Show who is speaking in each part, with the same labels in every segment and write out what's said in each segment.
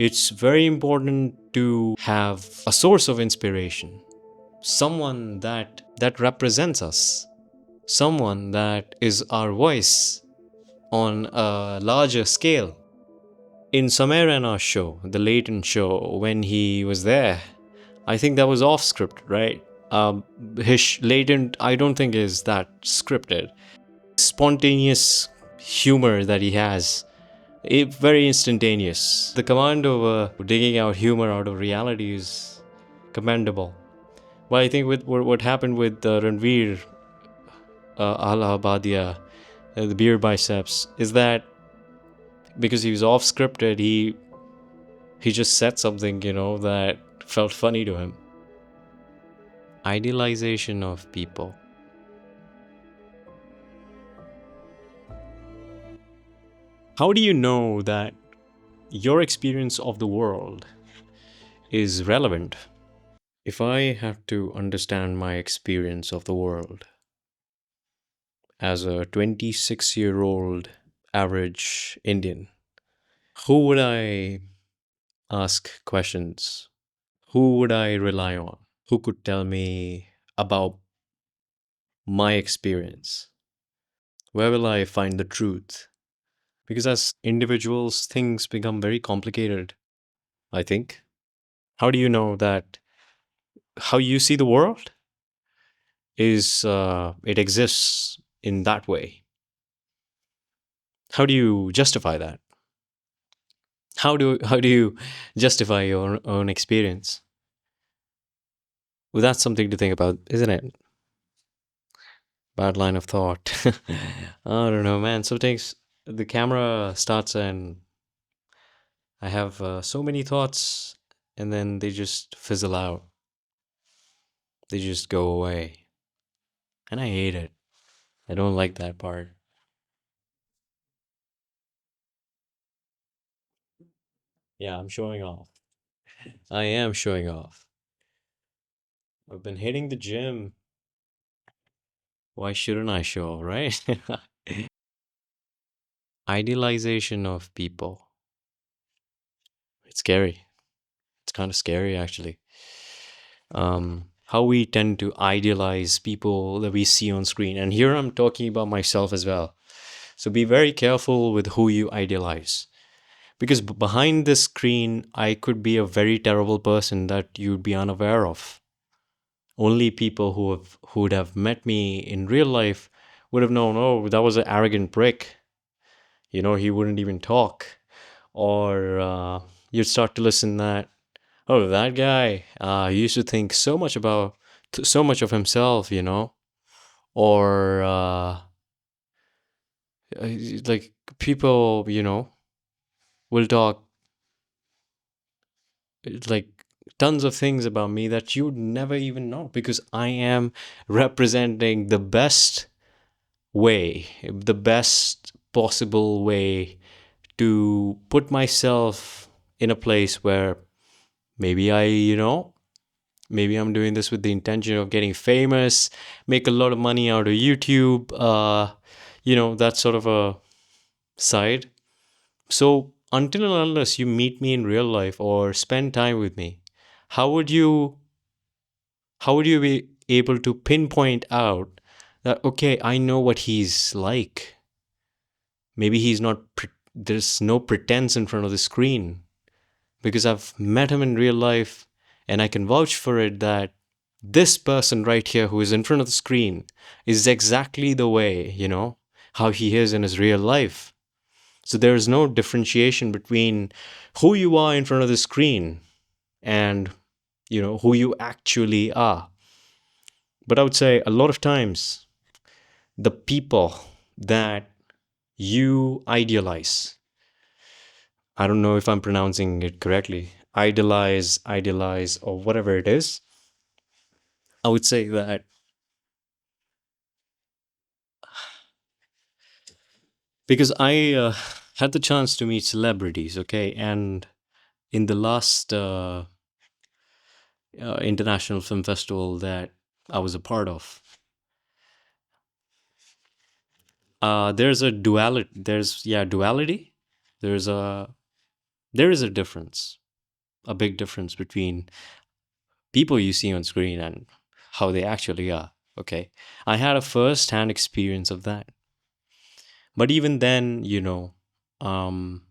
Speaker 1: It's very important to have a source of inspiration, someone that represents us, someone that is our voice on a larger scale. In Samay Raina's show, the Leighton show, when he was there, I think that was off script, right? His Leighton, I don't think is that scripted. Spontaneous humor that he has, very instantaneous. The command of digging out humor out of reality is commendable. Well, I think with what happened with Ranveer Allahbadia, the BeerBiceps, is that because he was off scripted, he just said something, that felt funny to him. Idealization of people. How do you know that your experience of the world is relevant? If I have to understand my experience of the world as a 26-year-old average Indian, who would I ask questions? Who would I rely on? Who could tell me about my experience? Where will I find the truth? Because as individuals, things become very complicated, I think. How do you know that how you see the world is it exists in that way? How do you justify that? How do you justify your own experience? Well, that's something to think about, isn't it? Bad line of thought. I don't know, man. Sometimes the camera starts and I have so many thoughts and then they just fizzle out. They just go away. And I hate it. I don't like that part. Yeah, I'm showing off. I am showing off. I've been hitting the gym. Why shouldn't I show, right? Idealization of people. It's scary. It's kind of scary, actually. How we tend to idealize people that we see on screen. And here I'm talking about myself as well. So be very careful with who you idealize. Because behind the screen, I could be a very terrible person that you'd be unaware of. Only people who would have met me in real life would have known, oh, that was an arrogant prick. He wouldn't even talk. Or you'd start to listen that, oh, that guy, he used to think so much of himself, or like people, will talk like tons of things about me that you'd never even know because I am representing the best possible way to put myself in a place where maybe maybe I'm doing this with the intention of getting famous, make a lot of money out of YouTube, that sort of a side. So until and unless you meet me in real life or spend time with me, how would you how would you be able to pinpoint out that okay, I know what he's like. Maybe there's no pretense in front of the screen because I've met him in real life and I can vouch for it that this person right here who is in front of the screen is exactly the way, how he is in his real life. So there is no differentiation between who you are in front of the screen and, who you actually are. But I would say a lot of times the people that you idealize, I don't know if I'm pronouncing it correctly, idealize, or whatever it is, I would say that because I had the chance to meet celebrities, okay, and in the last international film festival that I was a part of, there's a duality. There's duality. There's a There is a difference, a big difference between people you see on screen and how they actually are. Okay. I had a first hand experience of that. But even then, um,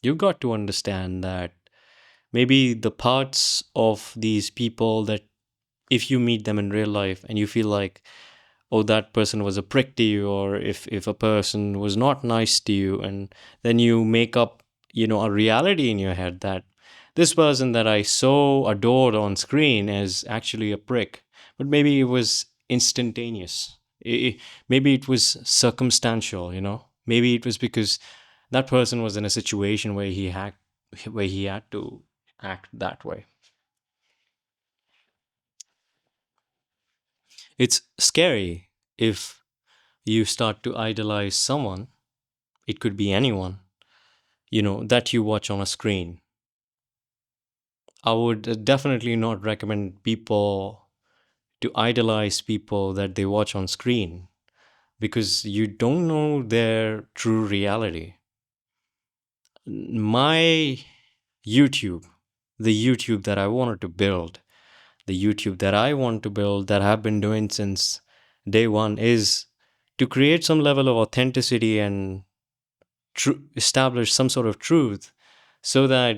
Speaker 1: you've got to understand that maybe the parts of these people that if you meet them in real life and you feel like, oh, that person was a prick to you, or if a person was not nice to you, and then you make up, a reality in your head that this person that I so adored on screen is actually a prick. But maybe it was instantaneous. Maybe it was circumstantial, maybe it was because that person was in a situation where he had to act that way. It's scary if you start to idolize someone. It could be anyone, that you watch on a screen. I would definitely not recommend people to idolize people that they watch on screen because you don't know their true reality. My YouTube, the YouTube that I wanted to build, the YouTube that I want to build, that I've been doing since day one, is to create some level of authenticity and establish some sort of truth so that,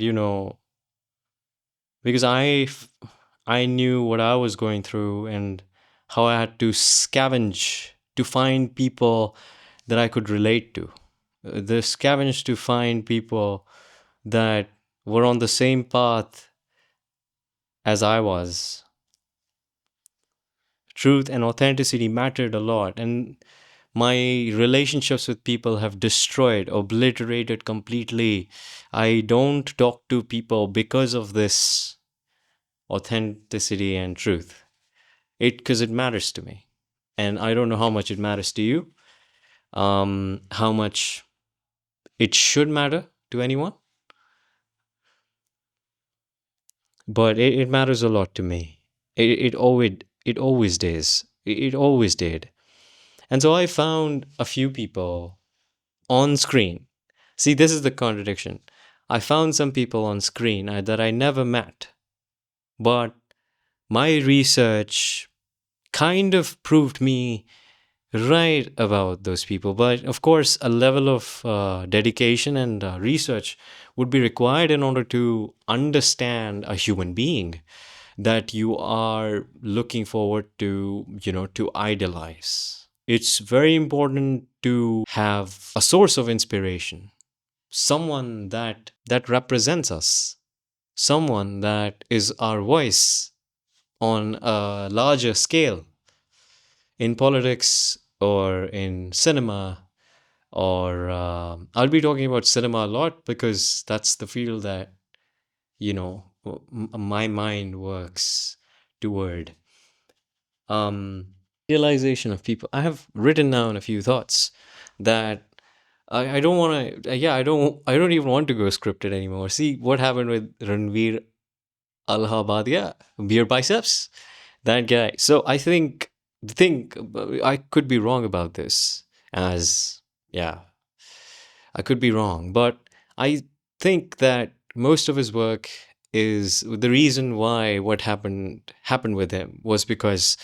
Speaker 1: because I knew what I was going through and how I had to scavenge to find people that I could relate to. The scavenge to find people that were on the same path as I was. Truth and authenticity mattered a lot, and my relationships with people have destroyed, obliterated completely. I don't talk to people because of this authenticity and truth. Because it matters to me, and I don't know how much it matters to you, how much it should matter to anyone, but it matters a lot to me. It always does. It always did. And so I found a few people on screen. See, this is the contradiction. I found some people on screen that I never met, but my research kind of proved me right about those people. But of course, a level of dedication and research would be required in order to understand a human being that you are looking forward to, to idolize. It's very important to have a source of inspiration, someone that represents us, someone that is our voice on a larger scale in politics or in cinema. Or I'll be talking about cinema a lot because that's the field that my mind works toward. um Realization of people. I have written down a few thoughts that I don't want to. Yeah, I don't even want to go scripted anymore. See what happened with Ranveer Allahbadia, BeerBiceps, that guy. So I think I could be wrong about this. As yeah, I could be wrong, but I think that most of his work is the reason why what happened with him was because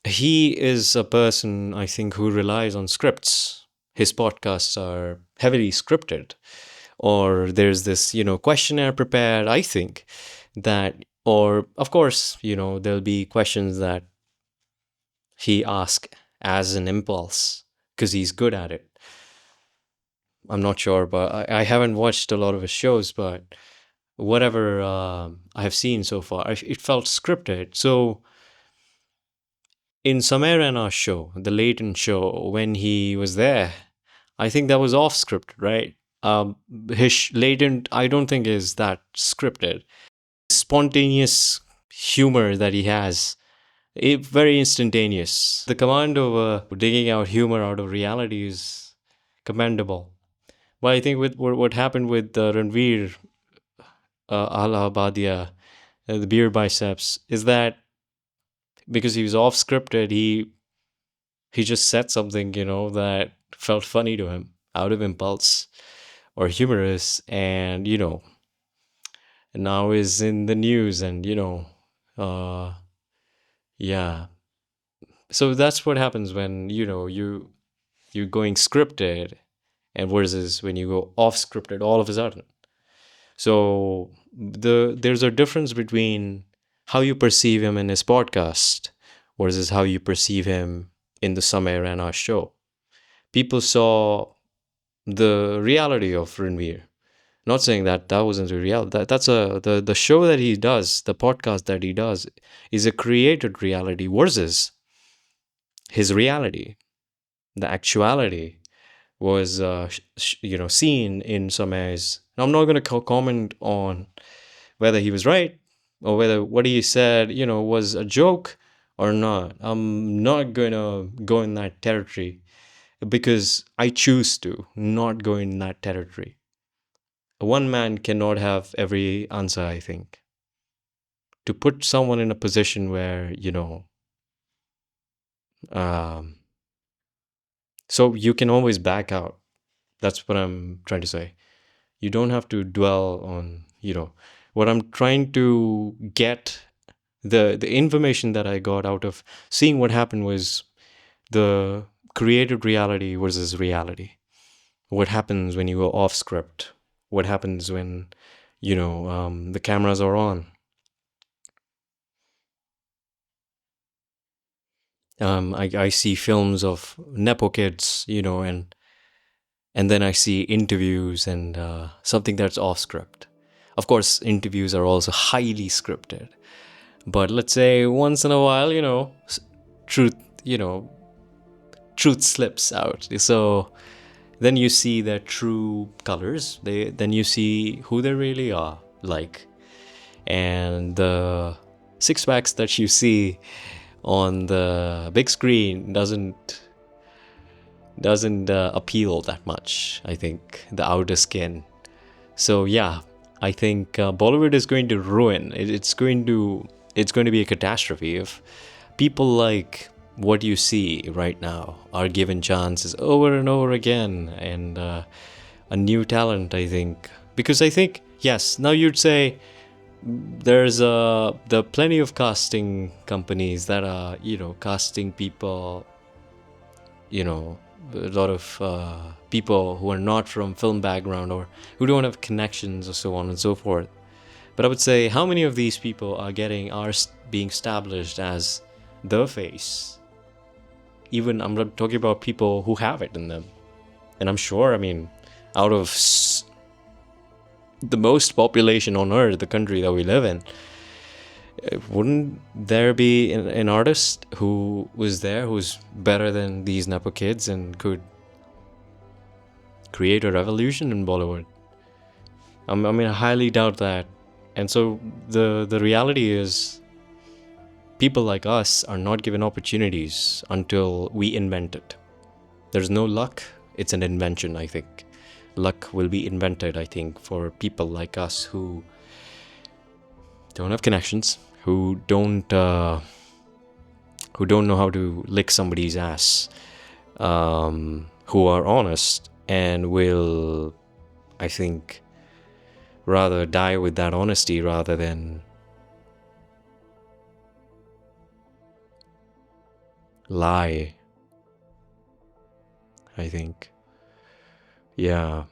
Speaker 1: he is a person, I think, who relies on scripts. His podcasts are heavily scripted, or there's this, questionnaire prepared, I think, that, or of course, there'll be questions that he asks as an impulse because he's good at it. I'm not sure, but I haven't watched a lot of his shows, but whatever I have seen so far, it felt scripted. So in Samay Raina's show, the Leighton show, when he was there, I think that was off script, right? His Leighton, I don't think is that scripted. Spontaneous humor that he has, very instantaneous. The command over digging out humor out of reality is commendable. But I think with what happened with Ranveer Allahbadia, the beer biceps, is that because he was off scripted, he just said something, that felt funny to him out of impulse, or humorous, and now is in the news, and uh yeah. So that's what happens when you're going scripted, and versus when you go off scripted all of a sudden. So there's a difference between how you perceive him in his podcast versus how you perceive him in the Samay Raina show. People saw the reality of Ranveer. Not saying that that wasn't a reality. That's the show that he does, the podcast that he does, is a created reality versus his reality. The actuality was seen in some ways. Now, I'm not going to comment on whether he was right or whether what he said was a joke or not. I'm not going to go in that territory because I choose to not go in that territory. One man cannot have every answer, I think. To put someone in a position where um, so you can always back out. That's what I'm trying to say. You don't have to dwell on what I'm trying to get. The information that I got out of seeing what happened was the created reality versus reality. What happens when you go off script? What happens when the cameras are on? I see films of nepo kids, and then I see interviews and something that's off script. Of course, interviews are also highly scripted, but let's say once in a while, truth, truth slips out. So then you see their true colors. Then you see who they really are like, and the six packs that you see on the big screen doesn't appeal that much. I think the outer skin. So yeah, I think Bollywood is going to ruin. It's going to be a catastrophe if people like what you see right now are given chances over and over again, and a new talent. I think because I think yes, now you'd say there's the plenty of casting companies that are casting people, a lot of people who are not from film background or who don't have connections or so on and so forth. But I would say how many of these people are being established as the face. Even I'm not talking about people who have it in them. And I'm sure, I mean, out of the most population on earth, the country that we live in, wouldn't there be an artist who was there who's better than these nepo kids and could create a revolution in Bollywood? I mean, I highly doubt that. And so the reality is, people like us are not given opportunities until we invent it. There's no luck. It's an invention, I think. Luck will be invented, I think, for people like us who don't have connections, who don't know how to lick somebody's ass, who are honest and will, I think, rather die with that honesty rather than lie, I think. Yeah.